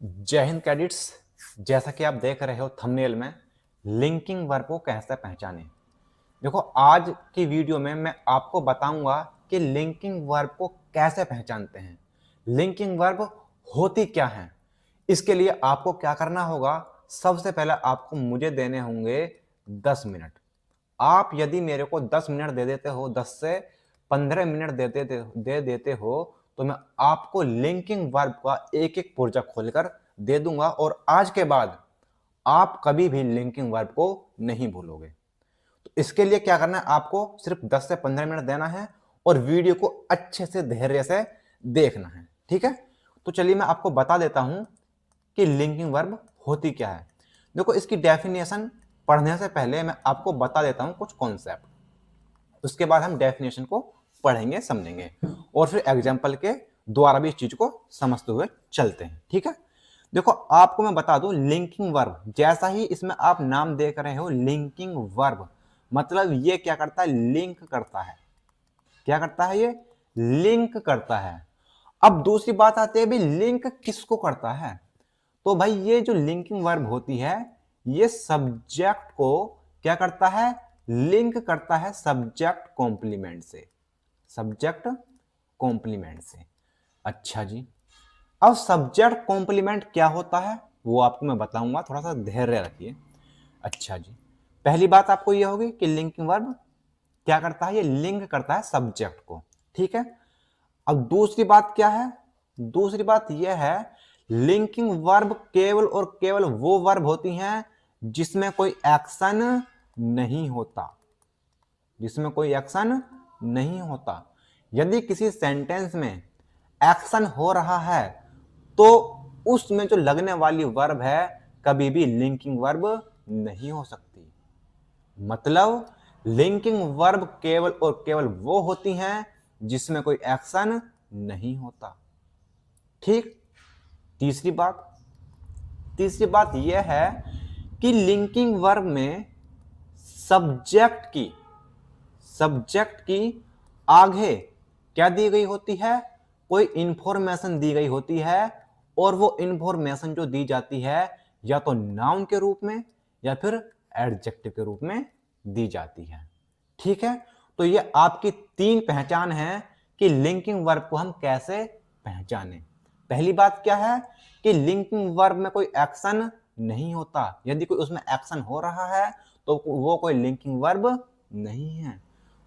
जय हिंद कैडिट्स। जैसा कि आप देख रहे हो थंबनेल में, लिंकिंग वर्ब को कैसे पहचानें। देखो, आज की वीडियो में मैं आपको बताऊंगा कि लिंकिंग वर्ब को कैसे पहचानते हैं, लिंकिंग वर्ब होती क्या है। इसके लिए आपको क्या करना होगा, सबसे पहले आपको मुझे देने होंगे 10 मिनट। आप यदि मेरे को 10 मिनट दे देते हो, 10 से 15 मिनट दे देते हो, तो मैं आपको लिंकिंग वर्ब का एक एक पुर्जा खोलकर दे दूंगा और आज के बाद आप कभी भी लिंकिंग वर्ब को नहीं भूलोगे। तो इसके लिए क्या करना है, आपको सिर्फ 10 से 15 मिनट देना है और वीडियो को अच्छे से धैर्य से देखना है। ठीक है, तो चलिए मैं आपको बता देता हूं कि लिंकिंग वर्ब होती क्या है। देखो, इसकी डेफिनेशन पढ़ने से पहले मैं आपको बता देता हूं कुछ कॉन्सेप्ट, उसके बाद हम डेफिनेशन को पढ़ेंगे, समझेंगे और फिर एग्जाम्पल के द्वारा भी इस चीज को समझते हुए चलते हैं। ठीक है, देखो आपको मैं बता दूं, लिंकिंग वर्ब जैसा ही इसमें आप नाम देख रहे हो, लिंकिंग वर्ब मतलब ये क्या करता है, लिंक करता है। क्या करता है, ये लिंक करता है। अब दूसरी बात आती है, भाई लिंक किसको करता है। तो भाई ये जो लिंकिंग वर्ब होती है, ये सब्जेक्ट को क्या करता है, लिंक करता है सब्जेक्ट कॉम्प्लीमेंट से, सब्जेक्ट कॉम्प्लीमेंट से। अच्छा जी, अब सब्जेक्ट कॉम्प्लीमेंट क्या होता है वो आपको मैं बताऊंगा, थोड़ा सा धैर्य रखिए। अच्छा जी, पहली बात आपको यह होगी कि लिंकिंग वर्ब क्या करता है, ये लिंक करता है सब्जेक्ट को। ठीक है, अब दूसरी बात क्या है, दूसरी बात यह है, लिंकिंग वर्ब केवल और केवल वो वर्ब होती हैं जिसमें कोई एक्शन नहीं होता, जिसमें कोई एक्शन नहीं होता। यदि किसी सेंटेंस में एक्शन हो रहा है तो उसमें जो लगने वाली वर्ब है कभी भी लिंकिंग वर्ब नहीं हो सकती। मतलब लिंकिंग वर्ब केवल और केवल वो होती हैं जिसमें कोई एक्शन नहीं होता। ठीक, तीसरी बात, तीसरी बात यह है कि लिंकिंग वर्ब में सब्जेक्ट की, सब्जेक्ट की आगे क्या दी गई होती है, कोई इंफॉर्मेशन दी गई होती है और वो इंफॉर्मेशन जो दी जाती है या तो नाउन के रूप में या फिर एडजेक्टिव के रूप में दी जाती है। ठीक है, तो ये आपकी तीन पहचान है कि लिंकिंग वर्ब को हम कैसे पहचानें। पहली बात क्या है कि लिंकिंग वर्ब में कोई एक्शन नहीं होता, यदि कोई उसमें एक्शन हो रहा है तो वो कोई लिंकिंग वर्ब नहीं है।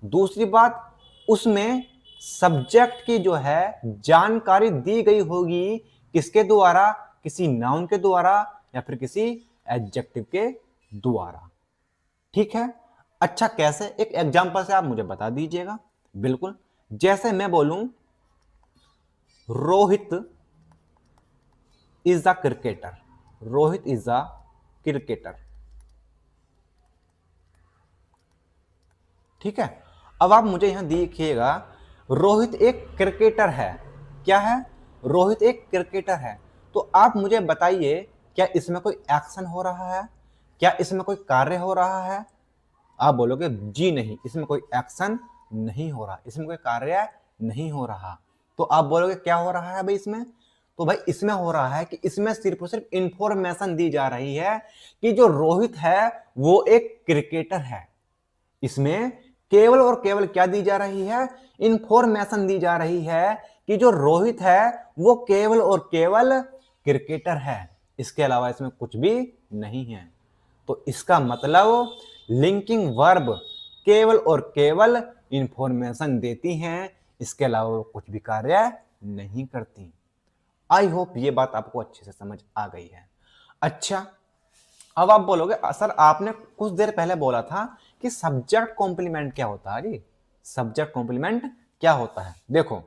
दूसरी बात, उसमें सब्जेक्ट की जो है जानकारी दी गई होगी, किसके द्वारा, किसी नाउन के द्वारा या फिर किसी एडजेक्टिव के द्वारा। ठीक है, अच्छा कैसे, एक एग्जांपल से आप मुझे बता दीजिएगा। बिल्कुल, जैसे मैं बोलूं Rohit is a cricketer, Rohit is a cricketer. ठीक है, अब आप मुझे यहां देखिएगा, रोहित एक क्रिकेटर है। क्या है, रोहित एक क्रिकेटर है। तो आप मुझे बताइए, क्या इसमें कोई एक्शन हो रहा है, क्या इसमें कोई कार्य हो रहा है। आप बोलोगे जी नहीं, इसमें कोई एक्शन नहीं हो रहा, इसमें कोई कार्य नहीं हो रहा। तो आप बोलोगे क्या हो रहा है भाई इसमें, तो भाई इसमें हो रहा है कि इसमें सिर्फ और सिर्फ इंफॉर्मेशन दी जा रही है कि जो रोहित है वो एक क्रिकेटर है। इसमें केवल और केवल क्या दी जा रही है, इंफॉर्मेशन दी जा रही है कि जो रोहित है वो केवल और केवल क्रिकेटर है, इसके अलावा इसमें कुछ भी नहीं है। तो इसका मतलब लिंकिंग वर्ब केवल और केवल इंफॉर्मेशन देती हैं, इसके अलावा वो कुछ भी कार्य नहीं करती। आई होप ये बात आपको अच्छे से समझ आ गई है। अच्छा, अब आप बोलोगे सर आपने कुछ देर पहले बोला था कि सब्जेक्ट कॉम्प्लीमेंट क्या होता है जी, सब्जेक्ट कॉम्प्लीमेंट क्या होता है। देखो,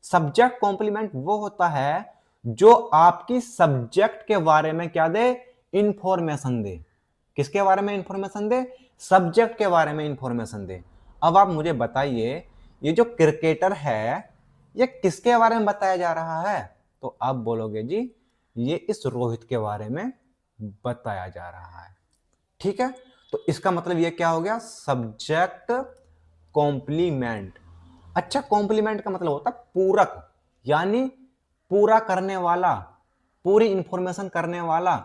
सब्जेक्ट कॉम्प्लीमेंट वो होता है जो आपकी सब्जेक्ट के बारे में क्या दे, इंफॉर्मेशन दे। किसके बारे में इंफॉर्मेशन दे, सब्जेक्ट के बारे में इंफॉर्मेशन दे। अब आप मुझे बताइए, ये जो क्रिकेटर है ये किसके बारे में बताया जा रहा है, तो आप बोलोगे जी ये इस रोहित के बारे में बताया जा रहा है। ठीक है, तो इसका मतलब ये क्या हो गया, सब्जेक्ट कॉम्प्लीमेंट। अच्छा, कॉम्प्लीमेंट का मतलब होता है पूरक, यानी पूरा करने वाला। पूरी इंफॉर्मेशन करने वाला।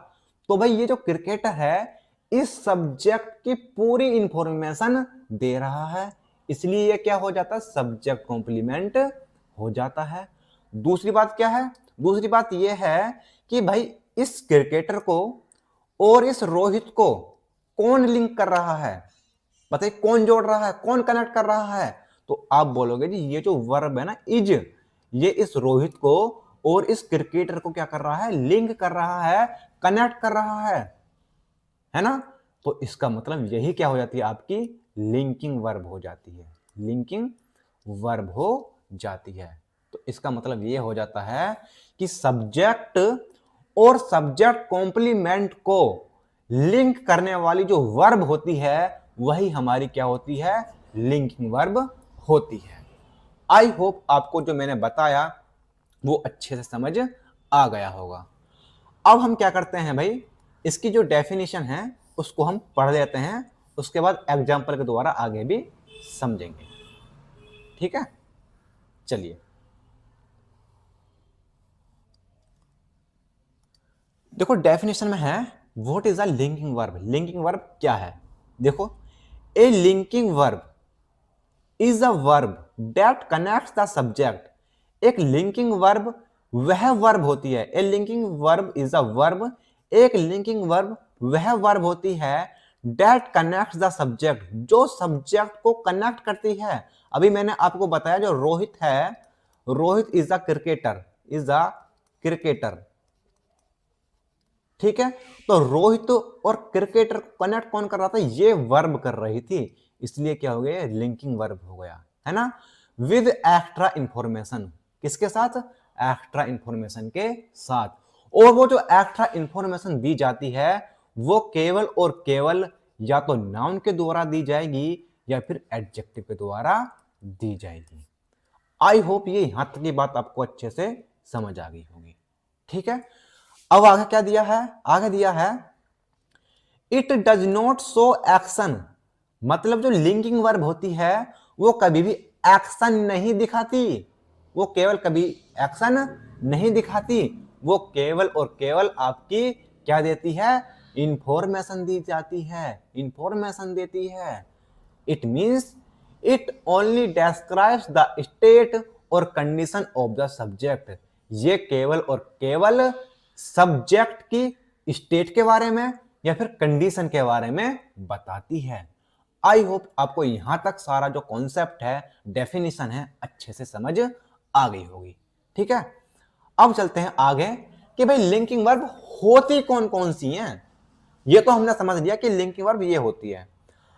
तो भाई ये जो क्रिकेटर है इस सब्जेक्ट की पूरी इंफॉर्मेशन दे रहा है, इसलिए ये क्या हो जाता है, सब्जेक्ट कॉम्प्लीमेंट हो जाता है। दूसरी बात क्या है, दूसरी बात ये है कि भाई इस क्रिकेटर को और इस रोहित को कौन लिंक कर रहा है, बताइए कौन जोड़ रहा है, कौन कनेक्ट कर रहा है। तो आप बोलोगे जी ये जो वर्ब है ना इज, ये इस रोहित को और इस क्रिकेटर को क्या कर रहा है, लिंक कर रहा है, कनेक्ट कर रहा है ना। तो इसका मतलब यही क्या हो जाती है, आपकी लिंकिंग वर्ब हो जाती है, लिंकिंग वर्ब हो जाती है। तो इसका मतलब ये हो जाता है कि सब्जेक्ट और सब्जेक्ट कॉम्प्लीमेंट को लिंक करने वाली जो वर्ब होती है वही हमारी क्या होती है, लिंकिंग वर्ब होती है। आई होप आपको जो मैंने बताया वो अच्छे से समझ आ गया होगा। अब हम क्या करते हैं भाई, इसकी जो डेफिनेशन है उसको हम पढ़ लेते हैं, उसके बाद एग्जाम्पल के द्वारा आगे भी समझेंगे, ठीक है। चलिए देखो डेफिनेशन में है, what is a linking verb. Linking verb क्या है, देखो a linking verb is a verb that connects the subject. एक लिंकिंग वर्ब वह वर्ब होती है, a linking verb is a verb, एक लिंकिंग वर्ब वह वर्ब होती है दैट कनेक्ट्स द सब्जेक्ट, जो सब्जेक्ट को कनेक्ट करती है। अभी मैंने आपको बताया जो रोहित है, Rohit is a cricketer, is a cricketer, ठीक है। तो रोहित और क्रिकेटर को कनेक्ट कौन कर रहा था, ये वर्ब कर रही थी, इसलिए क्या हो गया, लिंकिंग वर्ब हो गया, है ना। विद एक्स्ट्रा इंफॉर्मेशन, किसके साथ, एक्स्ट्रा इंफॉर्मेशन के साथ। और वो जो एक्स्ट्रा इंफॉर्मेशन दी जाती है वो केवल और केवल या तो नाउन के द्वारा दी जाएगी या फिर एडजेक्टिव के द्वारा दी जाएगी। आई होप ये यहां तक की बात आपको अच्छे से समझ आ गई होगी, ठीक है। अब आगे क्या दिया है, आगे दिया है it does not show action, मतलब जो लिंकिंग वर्ब होती है वो कभी भी एक्शन नहीं दिखाती, वो केवल कभी एक्शन नहीं दिखाती, वो केवल और केवल आपकी क्या देती है, इंफॉर्मेशन दी जाती है, इंफॉर्मेशन देती है। It means it only describes the state और कंडीशन ऑफ द सब्जेक्ट, ये केवल और केवल सब्जेक्ट की स्टेट के बारे में या फिर कंडीशन के बारे में बताती है। आई होप आपको यहां तक सारा जो कॉन्सेप्ट है, डेफिनेशन है, अच्छे से समझ आ गई होगी, ठीक है। अब चलते हैं आगे कि भाई लिंकिंग वर्ब होती कौन कौन सी हैं। ये तो हमने समझ लिया कि लिंकिंग वर्ब ये होती है,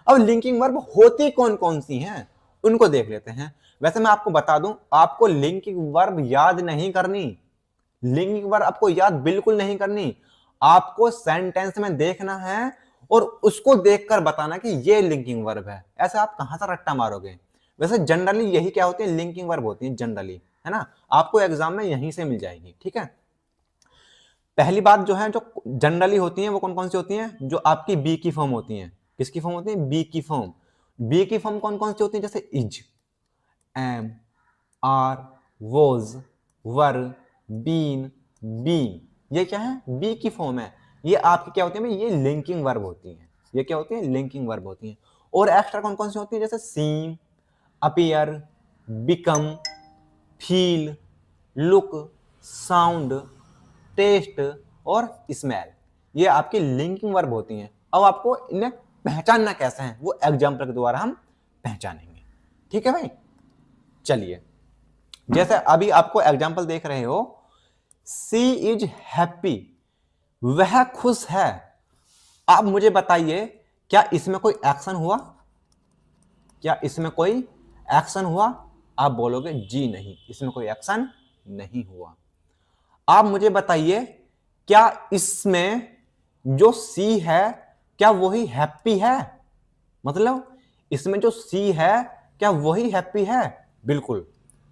अब लिंकिंग वर्ब होती कौन कौन सी हैं उनको देख लेते हैं। वैसे मैं आपको बता दूं, आपको लिंकिंग वर्ब याद नहीं करनी, लिंकिंग वर्ब आपको याद बिल्कुल नहीं करनी, आपको सेंटेंस में देखना है और उसको देखकर बताना कि ये लिंकिंग वर्ब है। ऐसे आप कहां से रट्टा मारोगे। वैसे जनरली यही क्या होती है, लिंकिंग वर्ब होती है जनरली, है ना, आपको एग्जाम में यहीं से मिल जाएगी, ठीक है। पहली बात जो है, जो जनरली होती है वो कौन कौन सी होती हैं, जो आपकी बी की फॉर्म होती हैं। किसकी फॉर्म होती है, बी की फॉर्म। बी की फॉर्म कौन कौन सी होती है, जैसे is, am, are, was, were, been, been, ये क्या है, बी की फॉर्म है। ये आपकी क्या होती है, ये लिंकिंग वर्ब होती है, ये क्या होती है, लिंकिंग वर्ब होती है। और एक्स्ट्रा कौन कौन सी होती है, जैसे seem, appear, become, feel, look, sound, taste और स्मेल, ये आपकी लिंकिंग वर्ब होती हैं। अब आपको इन्हें पहचानना कैसे है वो एग्जाम्पल के द्वारा हम पहचानेंगे, ठीक है भाई। चलिए जैसे अभी आपको एग्जाम्पल देख रहे हो, सी इज हैप्पी, वह खुश है। आप मुझे बताइए क्या इसमें कोई एक्शन हुआ, क्या इसमें कोई एक्शन हुआ, आप बोलोगे जी नहीं, इसमें कोई एक्शन नहीं हुआ। आप मुझे बताइए क्या इसमें जो सी है क्या वही हैप्पी है, मतलब इसमें जो सी है क्या वही हैप्पी है, बिल्कुल।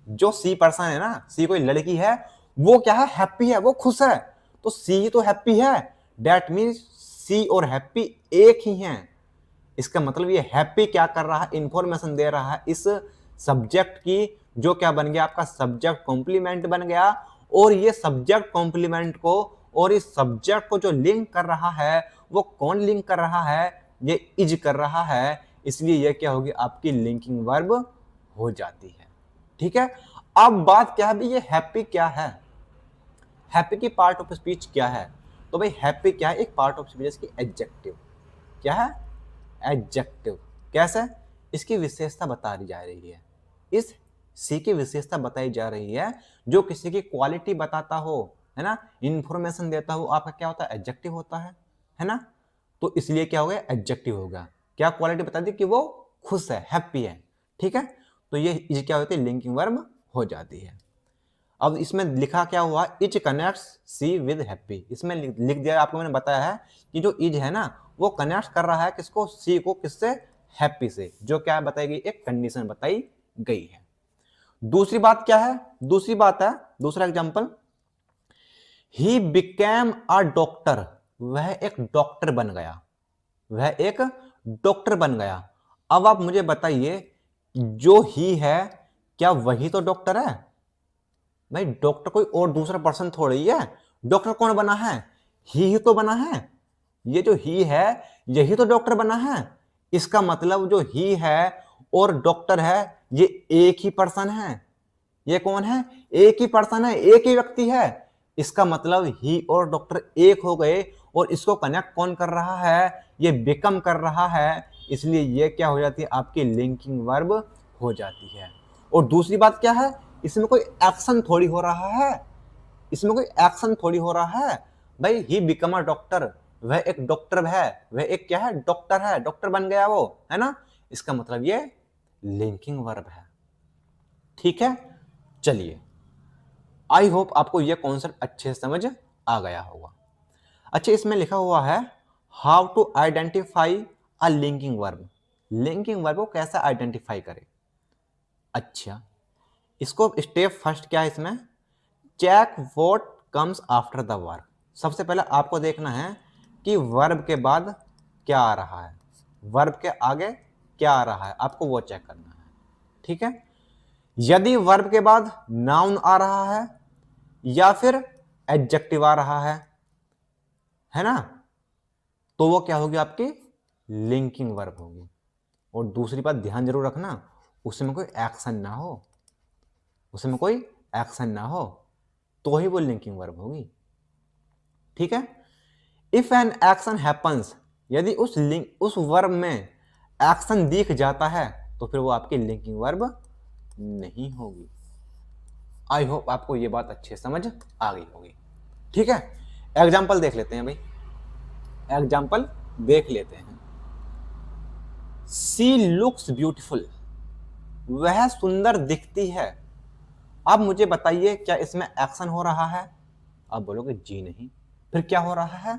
जो सी पर्सन है ना, सी कोई लड़की है, वो क्या है, हैप्पी है, वो खुश है, तो सी तो हैप्पी है, दैट मीन्स सी और हैप्पी एक ही हैं। इसका मतलब ये हैप्पी क्या कर रहा है, इंफॉर्मेशन दे रहा है इस सब्जेक्ट की, जो क्या बन गया, आपका सब्जेक्ट कॉम्प्लीमेंट बन गया। और ये सब्जेक्ट कॉम्प्लीमेंट को और इस सब्जेक्ट को जो लिंक कर रहा है वो कौन लिंक कर रहा है, ये इज कर रहा है, इसलिए ये क्या होगी आपकी लिंकिंग वर्ब हो जाती है। ठीक है, अब बात क्या है भाई, ये हैप्पी क्या है, हैप्पी की पार्ट ऑफ स्पीच क्या है, तो भाई हैप्पी क्या है, एक पार्ट ऑफ स्पीच की एडजेक्टिव, क्या है एडजेक्टिव, कैसे, इसकी विशेषता बता दी जा रही है, इस सी की विशेषता बताई जा रही है, जो किसी की क्वालिटी बताता हो, है ना, इंफॉर्मेशन देता हो, आपका क्या होता है एडजेक्टिव होता है ना, तो इसलिए क्या हो गया एडजेक्टिव होगा, क्या क्वालिटी बता दी कि वो खुश है, हैप्पी है। ठीक है, तो ये क्या होती है लिंकिंग वर्ब हो जाती है। अब इसमें लिखा क्या हुआ, is connects she with happy, इसमें लिख दिया आपको, मैंने बताया है कि जो इज है ना वो कनेक्ट कर रहा है किसको, सी को, किससे, हैप्पी से, जो क्या बताई गई, एक कंडीशन बताई गई है। दूसरी बात क्या है, दूसरी बात है, दूसरा example, he became a doctor, वह एक डॉक्टर बन गया, वह एक डॉक्टर बन गया। अब आप मुझे बताइए, जो ही है क्या वही तो डॉक्टर है, भाई डॉक्टर कोई और दूसरा पर्सन थोड़ी है, डॉक्टर कौन बना है, ही तो बना है, ये जो ही है यही तो डॉक्टर बना है, इसका मतलब जो ही है और डॉक्टर है ये एक ही पर्सन है, ये कौन है, एक ही पर्सन है, एक ही व्यक्ति है, इसका मतलब ही और डॉक्टर एक हो गए, और इसको कनेक्ट कौन कर रहा है, ये बिकम कर रहा है, इसलिए ये क्या हो जाती है आपकी लिंकिंग वर्ब हो जाती है। और दूसरी बात क्या है, इसमें कोई एक्शन थोड़ी हो रहा है, इसमें कोई एक्शन थोड़ी हो रहा है, भाई ही बिकम अ डॉक्टर, वह एक डॉक्टर है, वह एक क्या है डॉक्टर है, डॉक्टर बन गया वो, है ना, इसका मतलब ये लिंकिंग वर्ब है। ठीक है, चलिए, आई होप आपको यह कॉन्सेप्ट अच्छे से समझ आ गया होगा। अच्छा, इसमें लिखा हुआ है how to identify a linking verb, linking verb को कैसे आइडेंटिफाई करें। अच्छा, इसको स्टेप फर्स्ट क्या है, इसमें check what comes after the verb, सबसे पहले आपको देखना है कि वर्ब के बाद क्या आ रहा है, वर्ब के आगे क्या आ रहा है, आपको वो चेक करना है। ठीक है, यदि वर्ब के बाद नाउन आ रहा है या फिर एडजेक्टिव आ रहा है ना, तो वो क्या होगी आपकी लिंकिंग वर्ब होगी। और दूसरी बात ध्यान जरूर रखना, उसमें कोई एक्शन ना हो, उसमें कोई एक्शन ना हो तो ही वो लिंकिंग वर्ब होगी। ठीक है, इफ एन एक्शन हैपन्स, यदि उस वर्ब में एक्शन दिख जाता है तो फिर वो आपकी लिंकिंग वर्ब नहीं होगी। आई होप आपको ये बात अच्छे समझ आ गई होगी। ठीक है, एग्जाम्पल देख लेते हैं भाई, एग्जाम्पल देख लेते हैं। सी लुक्स ब्यूटीफुल, वह सुंदर दिखती है। अब मुझे बताइए क्या इसमें एक्शन हो रहा है, आप बोलोगे जी नहीं, फिर क्या हो रहा है,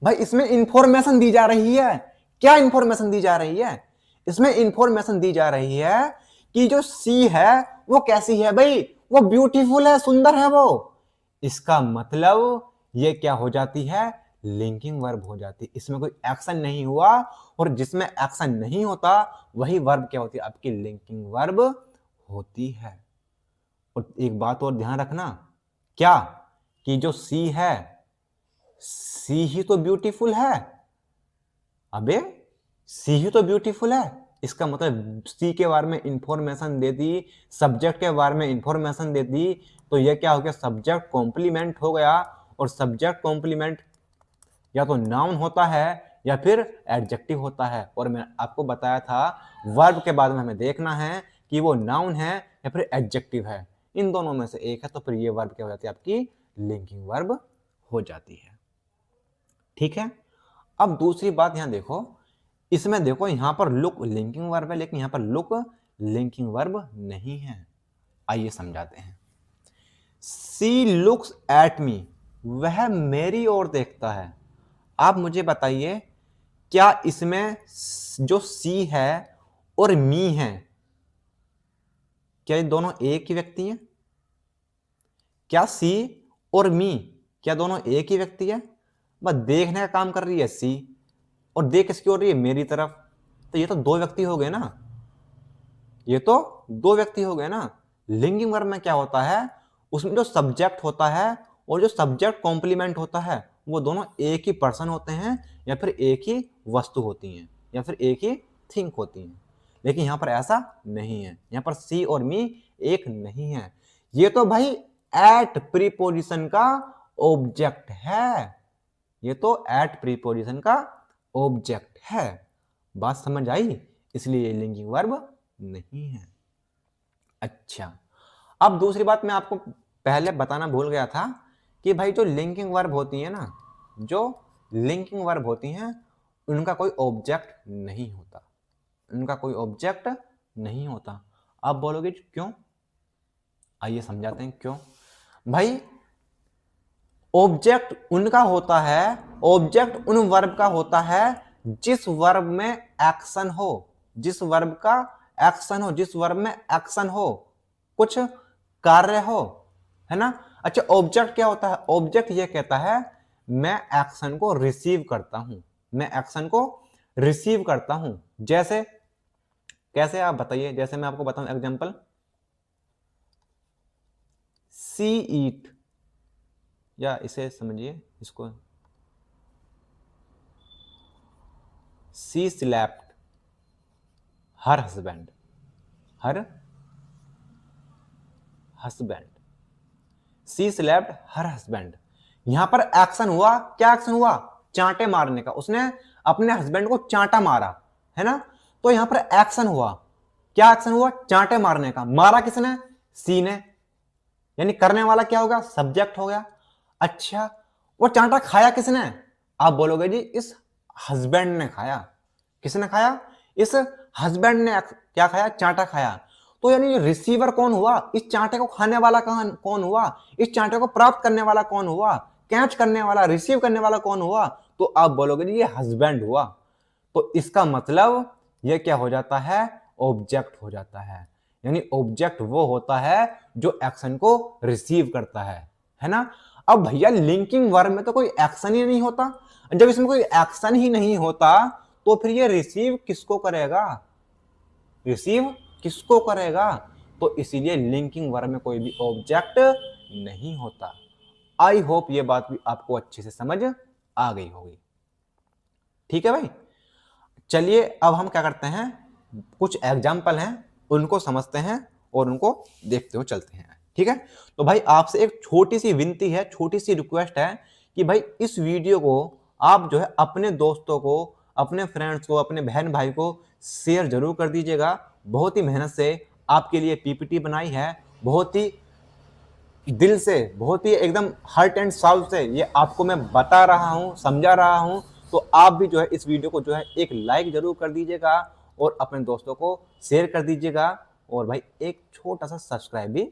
भाई इसमें इंफॉर्मेशन दी जा रही है। क्या इंफॉर्मेशन दी जा रही है, इसमें इंफॉर्मेशन दी जा रही है कि जो सी है वो कैसी है, भाई वो ब्यूटीफुल है, सुंदर है वो, इसका मतलब ये क्या हो जाती है लिंकिंग वर्ब हो जाती है। इसमें कोई एक्शन नहीं हुआ, और जिसमें एक्शन नहीं होता वही वर्ब क्या होती है आपकी लिंकिंग वर्ब होती है। और एक बात और ध्यान रखना, क्या कि जो सी है, सी ही तो ब्यूटीफुल है, अबे सी ही तो ब्यूटीफुल है, इसका मतलब सी के बारे में इंफॉर्मेशन दे दी, सब्जेक्ट के बारे में इंफॉर्मेशन दे दी, तो ये क्या हो गया सब्जेक्ट कॉम्प्लीमेंट हो गया। और सब्जेक्ट कॉम्प्लीमेंट या तो नाउन होता है या फिर एडजेक्टिव होता है, और मैं आपको बताया था वर्ब के बाद में हमें देखना है कि वो नाउन है या फिर एडजेक्टिव है, इन दोनों में से एक है, तो फिर ये वर्ब क्या हो जाती है आपकी लिंकिंग वर्ब हो जाती है। ठीक है, अब दूसरी बात यहां देखो, इसमें देखो यहां पर लुक लिंकिंग वर्ब है, लेकिन यहां पर लुक लिंकिंग वर्ब नहीं है। आइए समझाते हैं। सी लुक्स एट मी, वह मेरी ओर देखता है। आप मुझे बताइए क्या इसमें जो सी है और मी है, क्या ये दोनों एक ही व्यक्ति हैं, क्या सी और मी क्या दोनों एक ही व्यक्ति है, बस देखने का काम कर रही है सी, और देख किसकी हो रही है मेरी तरफ, तो ये तो दो व्यक्ति हो गए ना, ये तो दो व्यक्ति हो गए ना। लिंकिंग वर्ब में क्या होता है, उसमें जो सब्जेक्ट होता है और जो सब्जेक्ट कॉम्प्लीमेंट होता है वो दोनों एक ही पर्सन होते हैं या फिर एक ही वस्तु होती हैं या फिर एक ही थिंग होती हैं। लेकिन यहाँ पर ऐसा नहीं है, यहाँ पर सी और मी एक नहीं है। ये तो भाई एट प्रीपोजिशन का ऑब्जेक्ट है, ये तो एट प्रीपोजिशन का ऑब्जेक्ट है। बात समझ आई? इसलिए ये लिंकिंग वर्ब नहीं है। अच्छा, अब दूसरी बात मैं आपको पहले बताना भूल गया था कि भाई जो लिंकिंग वर्ब होती है ना, जो लिंकिंग वर्ब होती हैं उनका कोई ऑब्जेक्ट नहीं होता, उनका कोई ऑब्जेक्ट नहीं होता। आप बोलोगे क्यों? आइए समझाते हैं क्यों। भाई ऑब्जेक्ट उनका होता है, ऑब्जेक्ट उन वर्ब का होता है जिस वर्ब में एक्शन हो, जिस वर्ब का एक्शन हो, जिस वर्ब में एक्शन हो, कुछ कार्य हो, है ना। अच्छा, ऑब्जेक्ट क्या होता है? ऑब्जेक्ट ये कहता है मैं एक्शन को रिसीव करता हूं, मैं एक्शन को रिसीव करता हूं। जैसे कैसे आप बताइए? जैसे मैं आपको बताऊं एग्जांपल, सी ईट, या इसे समझिए, इसको she slapped her husband, her husband, she slapped her husband. यहां पर एक्शन हुआ, क्या एक्शन हुआ? चांटे मारने का, उसने अपने हस्बैंड को चांटा मारा, है ना। तो यहां पर एक्शन हुआ, क्या एक्शन हुआ? चांटे मारने का। मारा किसने? सी ने, यानी करने वाला क्या होगा? सब्जेक्ट हो गया। अच्छा, वो चांटा खाया किसने? आप बोलोगे जी इस हस्बैंड ने खाया। किसने खाया? इस हस्बैंड ने क्या खाया? चांटा खाया। तो यानी रिसीवर कौन हुआ? इस चांटे को खाने वाला कौन हुआ? इस चांटे को प्राप्त करने वाला कौन हुआ? कैच करने वाला, रिसीव करने वाला कौन हुआ? तो आप बोलोगे जी ये हस्बैंड हुआ। तो इसका मतलब ये क्या हो जाता है? ऑब्जेक्ट हो जाता है। यानी ऑब्जेक्ट वो होता है जो एक्शन को रिसीव करता है ना। अब भैया लिंकिंग वर्ब में तो कोई एक्शन ही नहीं होता। जब इसमें कोई एक्शन ही नहीं होता तो फिर ये रिसीव किसको करेगा? रिसीव किसको करेगा? तो इसीलिए लिंकिंग वर्ब में कोई भी ऑब्जेक्ट नहीं होता। आई होप ये बात भी आपको अच्छे से समझ आ गई होगी। ठीक है भाई, चलिए अब हम क्या करते हैं, कुछ एग्जाम्पल हैं उनको समझते हैं और उनको देखते हुए चलते हैं। ठीक है, तो भाई आपसे एक छोटी सी विनती है, छोटी सी रिक्वेस्ट है कि भाई इस वीडियो को आप जो है अपने दोस्तों को, अपने फ्रेंड्स को, अपने बहन भाई को शेयर जरूर कर दीजिएगा। बहुत ही मेहनत से आपके लिए पीपीटी बनाई है, बहुत ही दिल से, बहुत ही एकदम हार्ट एंड साउल से ये आपको मैं बता रहा हूँ, समझा रहा हूँ। तो आप भी जो है इस वीडियो को जो है एक लाइक जरूर कर दीजिएगा और अपने दोस्तों को शेयर कर दीजिएगा और भाई एक छोटा सा सब्सक्राइब भी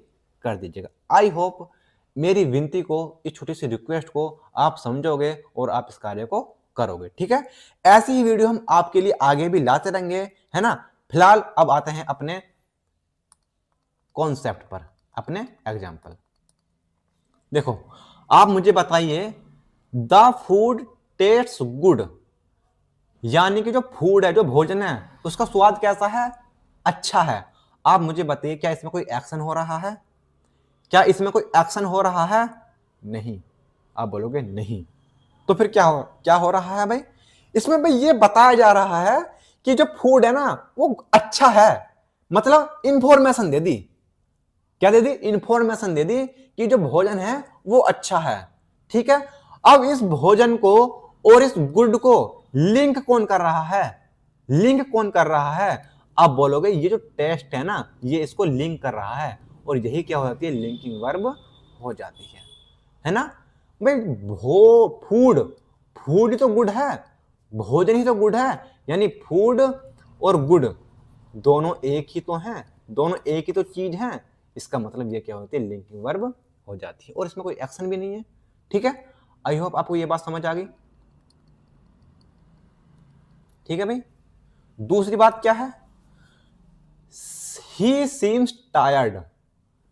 कर दीजिएगा। आई होप मेरी विनती को, इस छोटी सी रिक्वेस्ट को आप समझोगे और आप इस कार्य को करोगे। ठीक है, ऐसी ही वीडियो हम आपके लिए आगे भी लाते रहेंगे, है ना। फिलहाल अब आते हैं अपने कॉन्सेप्ट पर, अपने एग्जाम्पल। देखो, आप मुझे बताइए द फूड टेस्ट्स गुड, यानी कि जो फूड है, जो भोजन है, उसका स्वाद कैसा है? अच्छा है। आप मुझे बताइए क्या इसमें कोई एक्शन हो रहा है? क्या इसमें कोई एक्शन हो रहा है? नहीं। आप बोलोगे नहीं, तो फिर क्या हो रहा है भाई? इसमें भाई ये बताया जा रहा है कि जो फूड है ना वो अच्छा है, मतलब इंफॉर्मेशन दे दी। क्या दे दी? इंफॉर्मेशन दे दी कि जो भोजन है वो अच्छा है। ठीक है, अब इस भोजन को और इस गुड को लिंक कौन कर रहा है? लिंक कौन कर रहा है? आप बोलोगे ये जो टेस्ट है ना ये इसको लिंक कर रहा है, और यही क्या हो जाती है? लिंकिंग वर्ब हो जाती है ना भाई। फूड, फूड ही तो गुड है, भोजन ही तो गुड है, यानी फूड और गुड दोनों एक ही तो हैं, दोनों एक ही तो चीज है। इसका मतलब ये क्या होती है? लिंकिंग वर्ब हो जाती है और इसमें कोई एक्शन भी नहीं है। ठीक है, आई होप आपको ये बात समझ आ गई। ठीक है भाई, दूसरी बात क्या है? ही सीम्स टायर्ड,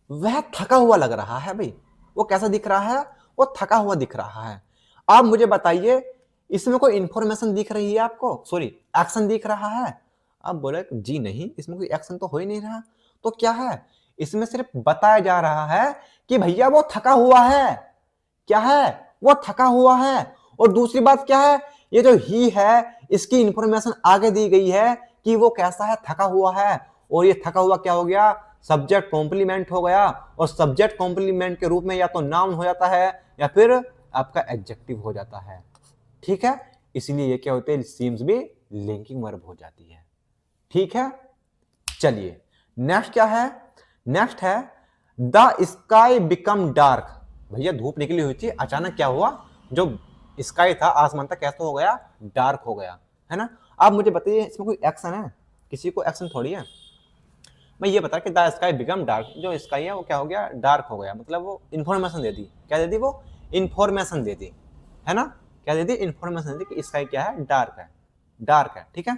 वह थका हुआ लग रहा है भाई। वो कैसा दिख रहा है? वो थका हुआ दिख रहा है। आप मुझे बताइए इसमें कोई इंफॉर्मेशन दिख रही है आपको? सॉरी, एक्शन दिख रहा है? आप बोले जी नहीं, इसमें कोई एक्शन तो हो ही नहीं रहा। तो क्या है? इसमें सिर्फ बताया जा रहा है कि भैया वो थका हुआ है। क्या है, वो थका हुआ है। और दूसरी बात क्या है, ये जो ही है इसकी इंफॉर्मेशन आगे दी गई है कि वो कैसा है, थका हुआ है। और ये थका हुआ क्या हो गया, सब्जेक्ट कॉम्प्लीमेंट हो गया। और सब्जेक्ट कॉम्प्लीमेंट के रूप में या तो नाउन हो जाता है या फिर आपका एडजेक्टिव हो जाता है। ठीक है, इसलिए ये क्या होते हैं, सीम्स भी लिंकिंग वर्ब हो जाती है। ठीक है, चलिए नेक्स्ट क्या है, नेक्स्ट है द स्काई बिकम डार्क। भैया धूप निकली हुई थी, अचानक क्या हुआ, जो स्काई था आसमान था कैसा हो गया, डार्क हो गया, है ना। आप मुझे बताइए इसमें कोई एक्शन है, किसी को एक्शन थोड़ी है। मैं ये बता कि द स्काई बिकम डार्क, जो स्काई है वो क्या हो गया, डार्क हो गया, मतलब वो इंफॉर्मेशन दे दी। क्या दे दी, वो इंफॉर्मेशन दे दी, है ना। क्या दे दी, इंफॉर्मेशन दे दी कि स्काई क्या है, डार्क है, डार्क है। ठीक है,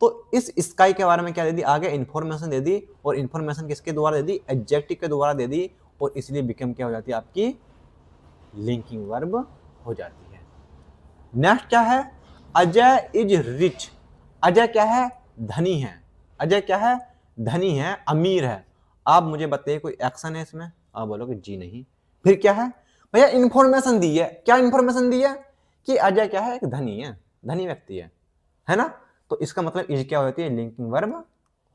तो इस स्काई के बारे में क्या दे दी, आगे इंफॉर्मेशन दे दी। और इंफॉर्मेशन किसके द्वारा दे दी, एडजेक्टिव के द्वारा दे दी। और इसलिए बिकम क्या हो जाती है, आपकी लिंकिंग वर्ब हो जाती है। नेक्स्ट क्या है, अजय इज रिच। अजय क्या है, धनी है। अजय क्या है, धनी है, अमीर है। आप मुझे बताइए कोई एक्शन है इसमें, आप बोलोगे जी नहीं। फिर क्या है, भैया इंफॉर्मेशन दी है। क्या इंफॉर्मेशन दी है, कि अजय क्या है, एक धनी है, धनी व्यक्ति है ना। तो इसका मतलब इज क्या हो जाती है, लिंकिंग वर्ब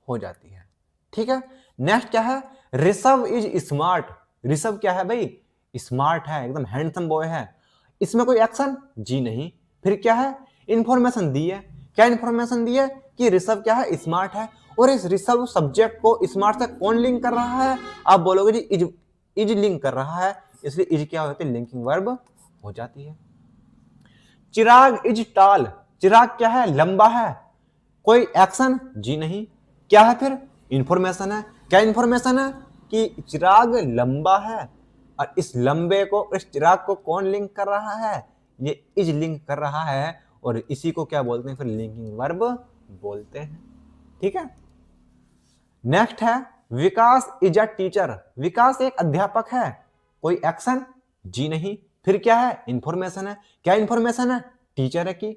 हो जाती है। ठीक है, नेक्स्ट क्या है, ऋषभ इज स्मार्ट। ऋषभ क्या है भाई, स्मार्ट है, एकदम हैंडसम बॉय है। इसमें कोई एक्शन जी नहीं। फिर क्या है, इंफॉर्मेशन दी है। क्या इंफॉर्मेशन दी है, कि ऋषभ क्या है, स्मार्ट है। और इस ऋषभ सब्जेक्ट को स्मार्ट से कौन लिंक कर रहा है, आप बोलोगे जी इज लिंक कर रहा है। इसलिए इज क्या होती है, लिंकिंग वर्ब हो जाती है। चिराग इज टॉल। चिराग क्या है, लंबा है। कोई एक्शन जी नहीं। क्या है फिर, इंफॉर्मेशन है। क्या इंफॉर्मेशन है, कि चिराग लंबा है। और इस लंबे को, इस चिराग को कौन लिंक कर रहा है, ये इज लिंक कर रहा है। और इसी को क्या बोलते हैं, फिर लिंकिंग वर्ब बोलते हैं। ठीक है, नेक्स्ट है विकास इज अ टीचर। विकास एक अध्यापक है। कोई एक्शन जी नहीं। फिर क्या है, इंफॉर्मेशन है। क्या इंफॉर्मेशन है, टीचर है की,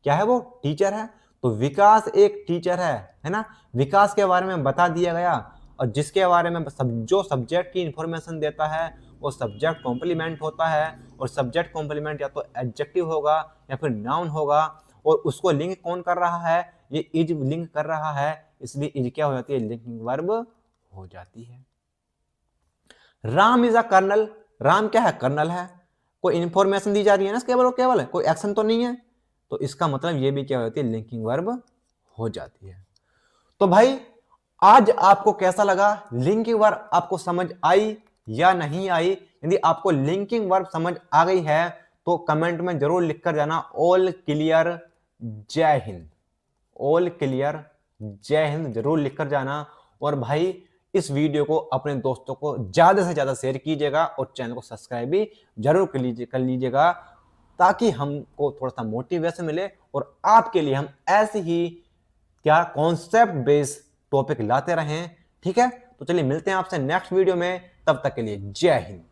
क्या है वो, टीचर है। तो विकास एक टीचर है ना। विकास के बारे में बता दिया गया। और जिसके बारे में जो सब्जेक्ट की इंफॉर्मेशन देता है वो सब्जेक्ट कॉम्प्लीमेंट होता है। और सब्जेक्ट कॉम्प्लीमेंट या तो एडजेक्टिव होगा या फिर नाउन होगा। और उसको लिंक कौन कर रहा है, ये इज लिंक कर रहा है। इसलिए इज क्या हो जाती है, लिंकिंग वर्ब हो जाती है। Ram is a colonel. Ram क्या है, कर्नल है। कोई इंफॉर्मेशन दी जा रही है ना, केवल और केवल, कोई एक्शन तो नहीं है। तो इसका मतलब ये भी क्या होती है, लिंकिंग वर्ब हो जाती है। तो भाई आज आपको कैसा लगा, लिंकिंग वर्ब आपको समझ आई या नहीं आई। यदि आपको लिंकिंग वर्ब समझ आ गई है तो कमेंट में जरूर लिखकर जाना ऑल क्लियर जय हिंद। ऑल क्लियर जय हिंद जरूर लिखकर जाना। और भाई इस वीडियो को अपने दोस्तों को ज्यादा से ज्यादा शेयर कीजिएगा और चैनल को सब्सक्राइब भी जरूर कर लीजिएगा ताकि हमको थोड़ा सा मोटिवेशन मिले और आपके लिए हम ऐसे ही क्या कॉन्सेप्ट बेस्ड टॉपिक लाते रहें। ठीक है, तो चलिए मिलते हैं आपसे नेक्स्ट वीडियो में, तब तक के लिए जय हिंद।